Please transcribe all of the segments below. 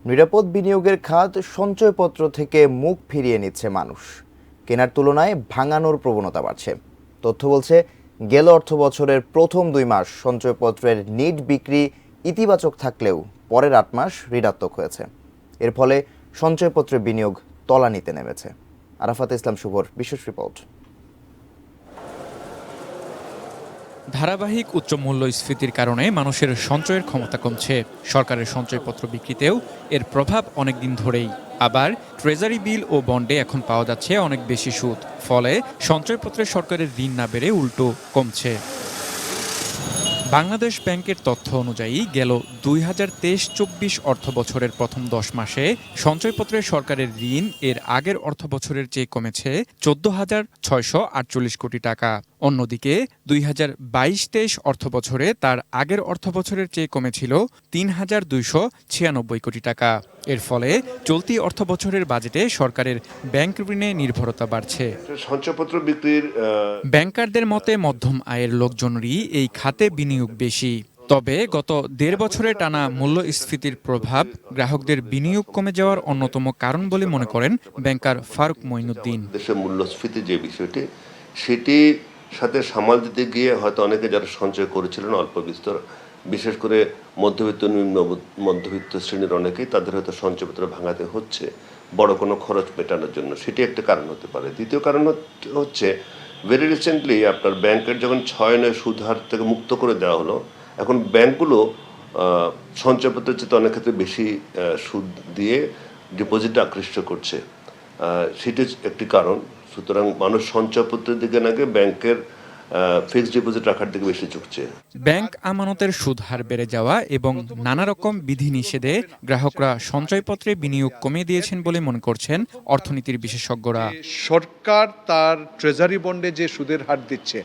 নিরাপদ বিনিয়োগের খাত সঞ্চয়পত্র থেকে মুখ ফিরিয়ে নিচ্ছে মানুষ। কেনার তুলনায় ভাঙানোর প্রবণতা বাড়ছে। তথ্য বলছে, গেল অর্থবছরের প্রথম 2 মাস সঞ্চয়পত্রের নিট বিক্রি ইতিবাচক থাকলেও পরের 8 মাস ঋণাত্মক হয়েছে। এর ফলে সঞ্চয়পত্রের বিনিয়োগ তলানিতে নেমেছে। আরাফাত ইসলাম শুভর বিশেষ রিপোর্ট। ধারাবাহিক উচ্চ মূল্যস্ফীতির কারণে মানুষের সঞ্চয়ের ক্ষমতা কমছে। সরকারের সঞ্চয়পত্র বিক্রিতেও এর প্রভাব অনেক দিন ধরেই। আবার ট্রেজারি বিল ও বন্ডে এখন পাওয়া যাচ্ছে অনেক বেশি সুদ। ফলে সঞ্চয়পত্রে সরকারের ঋণ না বেড়ে উল্টো কমছে। বাংলাদেশ ব্যাংকের তথ্য অনুযায়ী গেল 2023-24 অর্থ বছরের প্রথম 10 মাসে সঞ্চয়পত্রে সরকারের ঋণ এর আগের অর্থ বছরের চেয়ে কমেছে 14,648 কোটি টাকা। অন্যদিকে 2022-23 অর্থ বছরে তার আগের অর্থ বছরের চেয়ে কমেছিল 3,296 কোটি টাকা। এর ফলে চলতি অর্থ বছরের বাজেটে সরকারের ব্যাংক ঋণে নির্ভরতা বাড়ছে। সঞ্চয়পত্র বিক্রির ব্যাংকারদের মতে মধ্যম আয়ের লোকজনেরই এই খাতে বিনিয়োগ বেশি। তবে গত 1.5 বছরে টানা মূল্যস্ফীতির প্রভাব গ্রাহকদের বিনিয়োগ কমে যাওয়ার অন্যতম কারণ বলে মনে করেন ব্যাংকার ফারুক মঈনুদ্দিন। দেশের মূল্যস্ফীতি যে বিষয়টি, সেটি সাথে সামাল দিতে গিয়ে হয়তো অনেকে যারা সঞ্চয় করেছিলেন অল্প বিস্তর, বিশেষ করে মধ্যবিত্ত নিম্ন মধ্যবিত্ত শ্রেণীর অনেকেই তাদের হয়তো সঞ্চয়পত্র ভাঙাতে হচ্ছে বড় কোনো খরচ মেটানোর জন্য। সেটি একটা কারণ হতে পারে। দ্বিতীয় কারণ হচ্ছে ভেরি রিসেন্টলি আপনার ব্যাংকের যখন 6 সুদ হার থেকে মুক্ত করে দেওয়া হলো, এখন ব্যাংকগুলো সঞ্চয়পত্রের চেয়ে অনেক ক্ষেত্রে বেশি সুদ দিয়ে ডিপোজিট আকৃষ্ট করছে। সেটি একটি কারণ। সুতরাং মানুষ সঞ্চয়পত্রের দিকে না গিয়ে ব্যাংকের ফিক্সড ডিপোজিট রাখার দিকে বেশি ঝুঁকছে। ব্যাংক আমানতের সুদ হার বেড়ে যাওয়া এবং নানা রকম বিধিনিষেধে গ্রাহকরা সঞ্চয়পত্রে বিনিয়োগ কমিয়ে দিয়েছেন বলে মনে করছেন অর্থনীতির বিশেষজ্ঞরা। সরকার তার ট্রেজারি বন্ডে যে সুদের হার দিচ্ছে,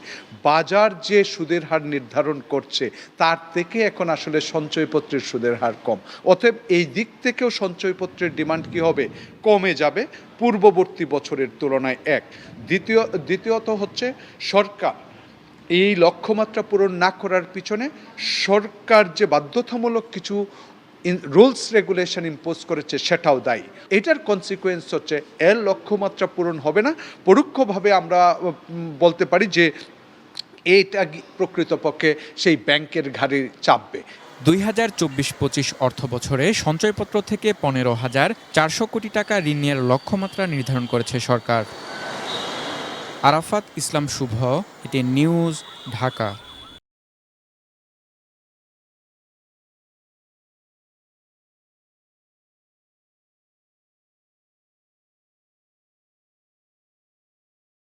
বাজার যে সুদের হার নির্ধারণ করছে, তার থেকে এখন আসলে সঞ্চয়পত্রের সুদের হার কম। অতএব এই দিক থেকেও সঞ্চয়পত্রের ডিমান্ড কি হবে? কমে যাবে পূর্ববর্তী বছরের তুলনায়। দ্বিতীয়ত হচ্ছে সরকার এই লক্ষ্যমাত্রা পূরণ না করার পিছনে সরকার যে বাধ্যতামূলক কিছু রুলস রেগুলেশন ইম্পোজ করেছে সেটাও দায়ী। এটার কনসিকুয়েন্স হচ্ছে এর লক্ষ্যমাত্রা পূরণ হবে না। পরোক্ষভাবে আমরা বলতে পারি যে এইটা প্রকৃতপক্ষে সেই ব্যাংকের ঘাড়ে চাপবে। 2024-25 অর্থ বছরে সঞ্চয়পত্র থেকে 15,400 কোটি টাকা ঋণ নেওয়ার লক্ষ্যমাত্রা নির্ধারণ করেছে সরকার। আরাফাত ইসলাম শুভ, এটি নিউজ, ঢাকা।